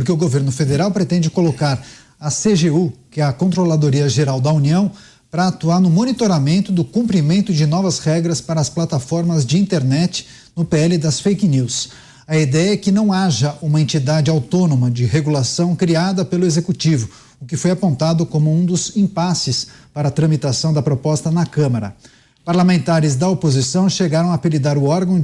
porque o governo federal pretende colocar a CGU, que é a Controladoria Geral da União, para atuar no monitoramento do cumprimento de novas regras para as plataformas de internet no PL das fake news. A ideia é que não haja uma entidade autônoma de regulação criada pelo Executivo, o que foi apontado como um dos impasses para a tramitação da proposta na Câmara. Parlamentares da oposição chegaram a apelidar o órgão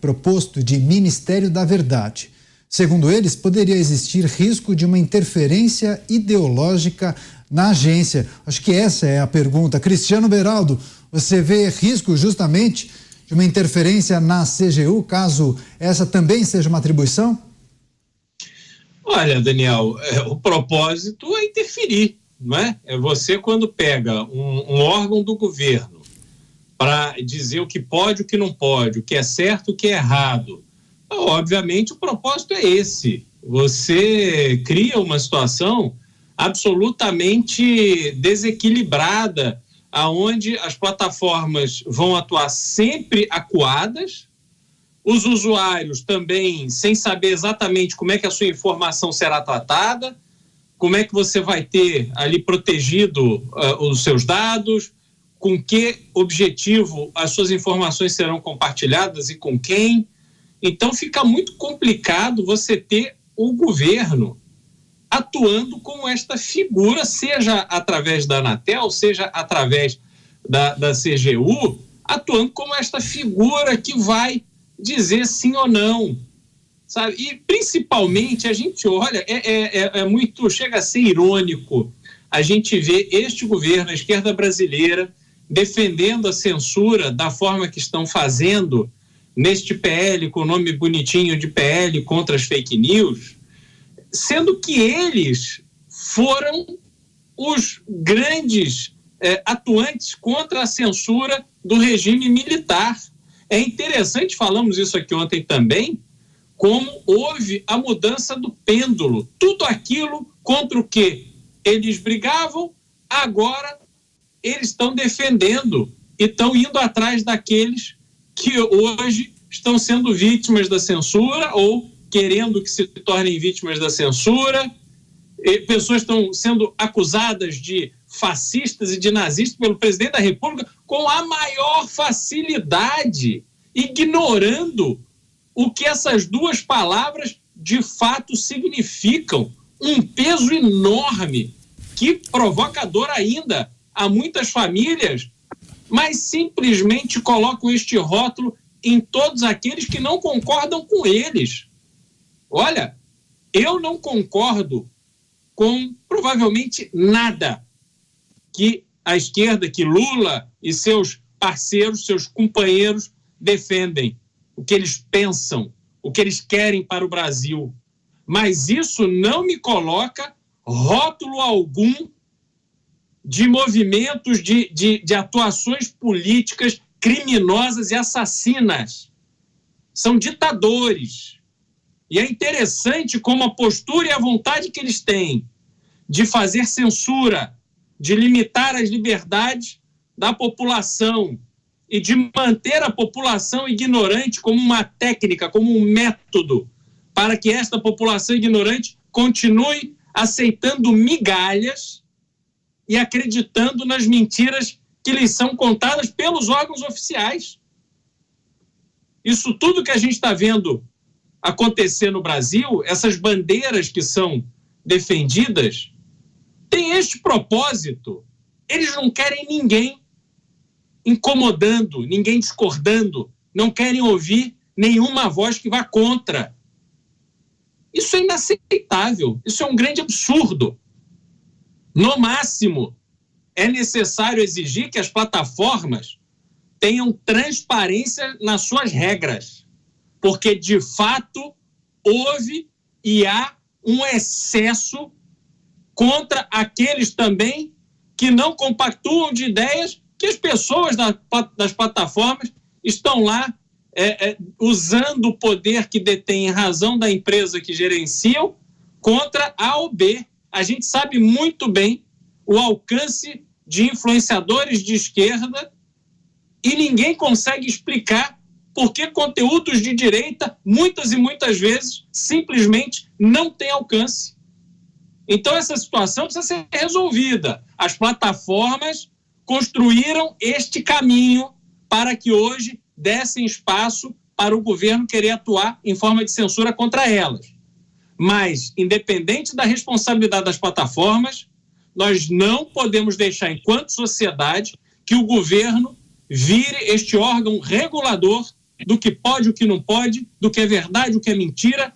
proposto de Ministério da Verdade. Segundo eles, poderia existir risco de uma interferência ideológica na agência. Acho que essa é a pergunta. Cristiano Beraldo, você vê risco justamente de uma interferência na CGU, caso essa também seja uma atribuição? Olha, Daniel, o propósito é interferir, não é? É você, quando pega um órgão do governo para dizer o que pode, o que não pode, o que é certo, o que é errado. Obviamente, o propósito é esse. Você cria uma situação absolutamente desequilibrada, aonde as plataformas vão atuar sempre acuadas, os usuários também sem saber exatamente como é que a sua informação será tratada, como é que você vai ter ali protegido os seus dados, com que objetivo as suas informações serão compartilhadas e com quem. Então fica muito complicado você ter o governo atuando como esta figura, seja através da Anatel, seja através da CGU, atuando como esta figura que vai dizer sim ou não, sabe? E principalmente a gente olha, muito, chega a ser irônico a gente ver este governo, a esquerda brasileira, defendendo a censura da forma que estão fazendo neste PL, com o nome bonitinho de PL contra as fake news, sendo que eles foram os grandes atuantes contra a censura do regime militar. É interessante, falamos isso aqui ontem também, como houve a mudança do pêndulo. Tudo aquilo contra o que eles brigavam, agora eles estão defendendo e estão indo atrás daqueles que hoje estão sendo vítimas da censura ou querendo que se tornem vítimas da censura. Pessoas estão sendo acusadas de fascistas e de nazistas pelo presidente da República com a maior facilidade, ignorando o que essas duas palavras de fato significam. Um peso enorme que provoca dor ainda a muitas famílias, mas simplesmente colocam este rótulo em todos aqueles que não concordam com eles. Olha, eu não concordo com provavelmente nada que a esquerda, que Lula e seus parceiros, seus companheiros defendem, o que eles pensam, o que eles querem para o Brasil. Mas isso não me coloca rótulo algum de movimentos, de atuações políticas criminosas e assassinas. São ditadores. E é interessante como a postura e a vontade que eles têm de fazer censura, de limitar as liberdades da população e de manter a população ignorante como uma técnica, como um método, para que esta população ignorante continue aceitando migalhas e acreditando nas mentiras que lhes são contadas pelos órgãos oficiais. Isso tudo que a gente está vendo acontecer no Brasil, essas bandeiras que são defendidas, tem este propósito. Eles não querem ninguém incomodando, ninguém discordando, não querem ouvir nenhuma voz que vá contra. Isso é inaceitável, isso é um grande absurdo. No máximo, é necessário exigir que as plataformas tenham transparência nas suas regras, porque, de fato, houve e há um excesso contra aqueles também que não compactuam de ideias que as pessoas das plataformas estão lá usando o poder que detém em razão da empresa que gerenciam contra A ou B. A gente sabe muito bem o alcance de influenciadores de esquerda e ninguém consegue explicar porque conteúdos de direita, muitas e muitas vezes, simplesmente não têm alcance. Então, essa situação precisa ser resolvida. As plataformas construíram este caminho para que hoje dessem espaço para o governo querer atuar em forma de censura contra elas. Mas, independente da responsabilidade das plataformas, nós não podemos deixar, enquanto sociedade, que o governo vire este órgão regulador do que pode, o que não pode, do que é verdade, o que é mentira,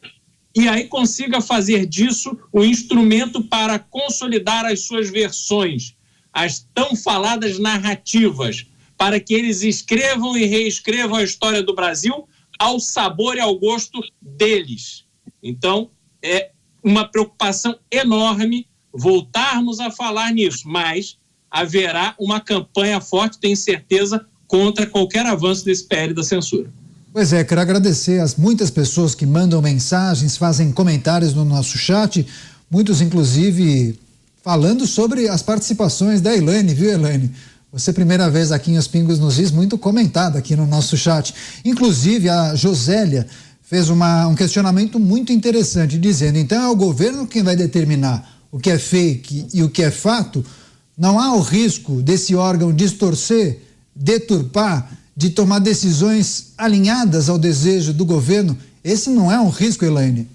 e aí consiga fazer disso um instrumento para consolidar as suas versões, as tão faladas narrativas, para que eles escrevam e reescrevam a história do Brasil ao sabor e ao gosto deles. Então, é uma preocupação enorme voltarmos a falar nisso, mas haverá uma campanha forte, tenho certeza, contra qualquer avanço desse PL da censura. Pois é, quero agradecer às muitas pessoas que mandam mensagens, fazem comentários no nosso chat, muitos inclusive falando sobre as participações da Elaine, viu, Elaine? Você, primeira vez aqui em Os Pingos nos Is, muito comentada aqui no nosso chat. Inclusive, a Josélia fez um questionamento muito interessante, dizendo, então é o governo quem vai determinar o que é fake e o que é fato? Não há o risco desse órgão distorcer, deturpar, de tomar decisões alinhadas ao desejo do governo? Esse não é um risco, Elaine?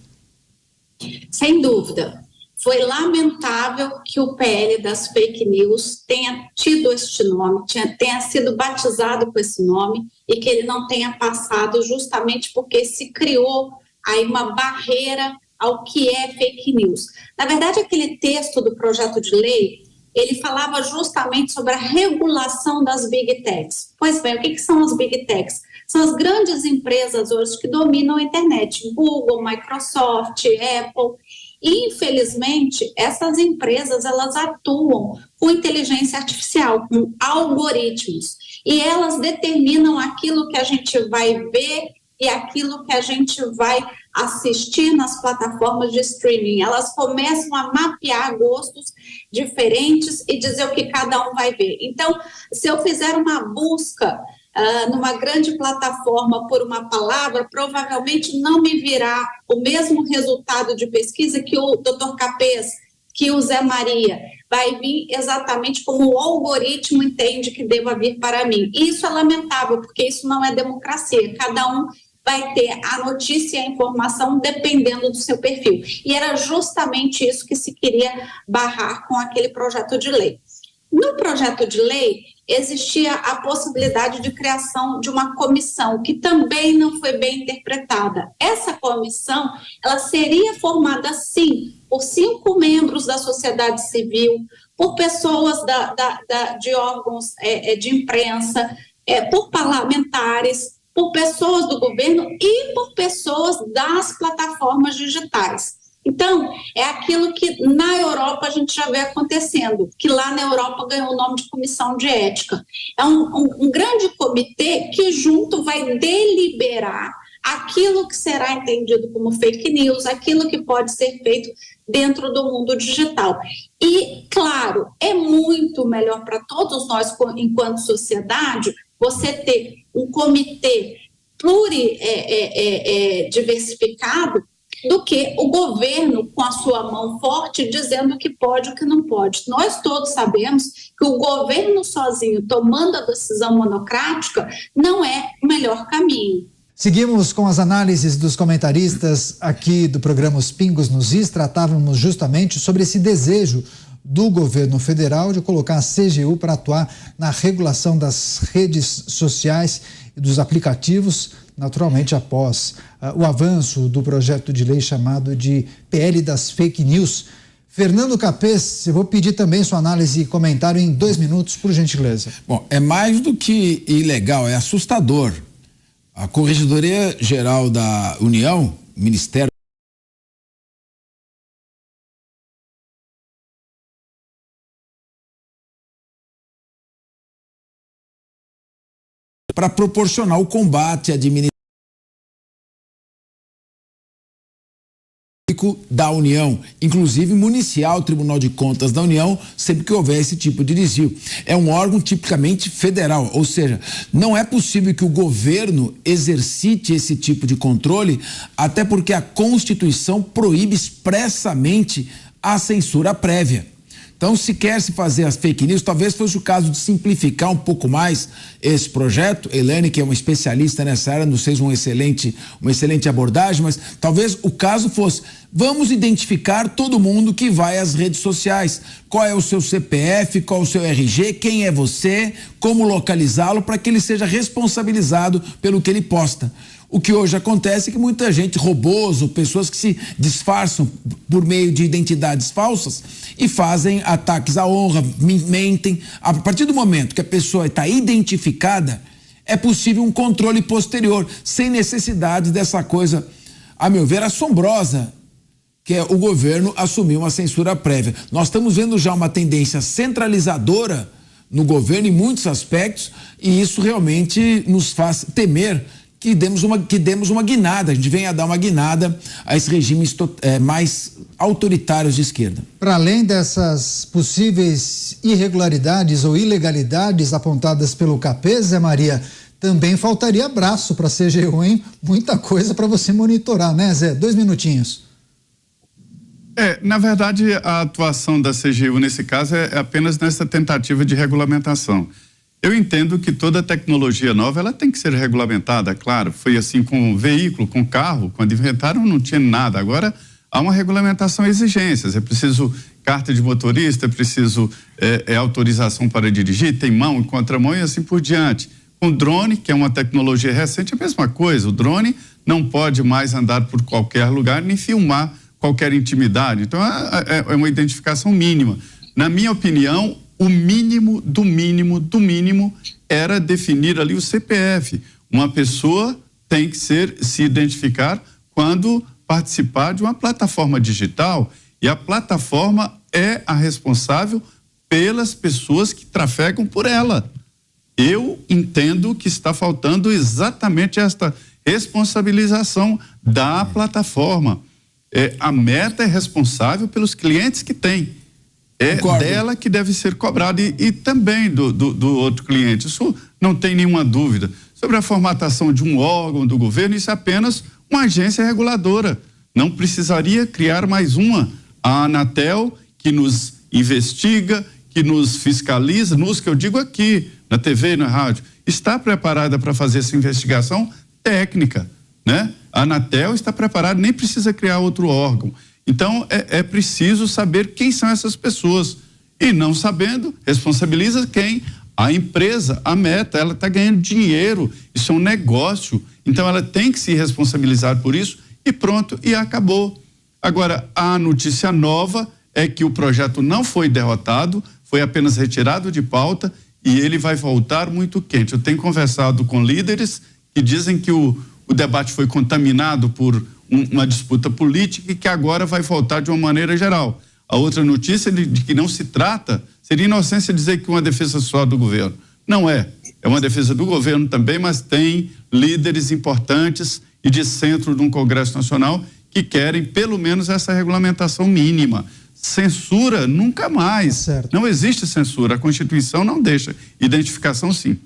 Sem dúvida. Foi lamentável que o PL das fake news tenha tido este nome, tenha sido batizado com esse nome e que ele não tenha passado justamente porque se criou aí uma barreira ao que é fake news. Na verdade, aquele texto do projeto de lei, ele falava justamente sobre a regulação das big techs. Pois bem, o que são as big techs? São as grandes empresas hoje que dominam a internet, Google, Microsoft, Apple. E, infelizmente, essas empresas, elas atuam com inteligência artificial, com algoritmos, e elas determinam aquilo que a gente vai ver e aquilo que a gente vai assistir nas plataformas de streaming. Elas começam a mapear gostos diferentes e dizer o que cada um vai ver. Então, se eu fizer uma busca numa grande plataforma por uma palavra, provavelmente não me virá o mesmo resultado de pesquisa que o Dr. Capês, que o Zé Maria. Vai vir exatamente como o algoritmo entende que deva vir para mim. E isso é lamentável, porque isso não é democracia. Cada um vai ter a notícia e a informação dependendo do seu perfil. E era justamente isso que se queria barrar com aquele projeto de lei. No projeto de lei, existia a possibilidade de criação de uma comissão, que também não foi bem interpretada. Essa comissão, ela seria formada, sim, por 5 membros da sociedade civil, por pessoas de órgãos de imprensa, por parlamentares, por pessoas do governo e por pessoas das plataformas digitais. Então, é aquilo que na Europa a gente já vê acontecendo, que lá na Europa ganhou o nome de comissão de ética. É um grande comitê que junto vai deliberar aquilo que será entendido como fake news, aquilo que pode ser feito dentro do mundo digital. E, claro, é muito melhor para todos nós, enquanto sociedade, você ter um comitê diversificado do que o governo com a sua mão forte dizendo o que pode e o que não pode. Nós todos sabemos que o governo sozinho tomando a decisão monocrática não é o melhor caminho. Seguimos com as análises dos comentaristas aqui do programa Os Pingos nos Is. Tratávamos justamente sobre esse desejo do governo federal de colocar a CGU para atuar na regulação das redes sociais e dos aplicativos, naturalmente após o avanço do projeto de lei chamado de PL das Fake News. Fernando Capês, eu vou pedir também sua análise e comentário em 2 minutos, por gentileza. Bom, é mais do que ilegal, é assustador. A Corregedoria Geral da União, Ministério para proporcionar o combate à da União, inclusive municiar o Tribunal de Contas da União sempre que houver esse tipo de desvio. É um órgão tipicamente federal, ou seja, não é possível que o governo exercite esse tipo de controle, até porque a Constituição proíbe expressamente a censura prévia. Então, se quer se fazer as fake news, talvez fosse o caso de simplificar um pouco mais esse projeto. Elaine, que é uma especialista nessa área, nos fez uma excelente abordagem, mas talvez o caso fosse: vamos identificar todo mundo que vai às redes sociais. Qual é o seu CPF, qual é o seu RG, quem é você, como localizá-lo, para que ele seja responsabilizado pelo que ele posta. O que hoje acontece é que muita gente, robôs ou pessoas que se disfarçam por meio de identidades falsas e fazem ataques à honra, mentem. A partir do momento que a pessoa está identificada, é possível um controle posterior, sem necessidade dessa coisa, a meu ver, assombrosa, que é o governo assumir uma censura prévia. Nós estamos vendo já uma tendência centralizadora no governo em muitos aspectos, e isso realmente nos faz temer que demos uma guinada, a gente venha a dar uma guinada a esses regimes mais autoritários de esquerda. Para além dessas possíveis irregularidades ou ilegalidades apontadas pelo CAPES, Zé Maria, também faltaria braço para a CGU, hein? Muita coisa para você monitorar, né, Zé? 2 minutinhos. Na verdade, a atuação da CGU nesse caso é apenas nessa tentativa de regulamentação. Eu entendo que toda tecnologia nova, ela tem que ser regulamentada, claro. Foi assim com veículo, com carro, quando inventaram não tinha nada. Agora há uma regulamentação, exigências. É preciso carta de motorista, é preciso autorização para dirigir, tem mão, contramão e assim por diante. Com drone, que é uma tecnologia recente, é a mesma coisa. O drone não pode mais andar por qualquer lugar nem filmar qualquer intimidade. Então é uma identificação mínima. Na minha opinião, o mínimo do mínimo do mínimo era definir ali o CPF. Uma pessoa tem que se identificar quando participar de uma plataforma digital, e a plataforma é a responsável pelas pessoas que trafegam por ela. Eu entendo que está faltando exatamente esta responsabilização da plataforma. A Meta é responsável pelos clientes que tem. É Concordo. Dela que deve ser cobrado e também do outro cliente. Isso não tem nenhuma dúvida. Sobre a formatação de um órgão do governo, isso é apenas uma agência reguladora. Não precisaria criar mais uma. A Anatel, que nos investiga, que nos fiscaliza, que eu digo aqui, na TV e na rádio, está preparada para fazer essa investigação técnica, né? A Anatel está preparada, nem precisa criar outro órgão. Então, é preciso saber quem são essas pessoas. E não sabendo, responsabiliza quem? A empresa, a Meta, ela está ganhando dinheiro, isso é um negócio. Então, ela tem que se responsabilizar por isso e pronto, e acabou. Agora, a notícia nova é que o projeto não foi derrotado, foi apenas retirado de pauta e ele vai voltar muito quente. Eu tenho conversado com líderes que dizem que o debate foi contaminado por uma disputa política e que agora vai voltar de uma maneira geral. A outra notícia de que não se trata, seria inocência dizer que uma defesa só do governo. Não é. É uma defesa do governo também, mas tem líderes importantes e de centro de um Congresso Nacional que querem pelo menos essa regulamentação mínima. Censura, nunca mais. Certo. Não existe censura. A Constituição não deixa. Identificação, sim.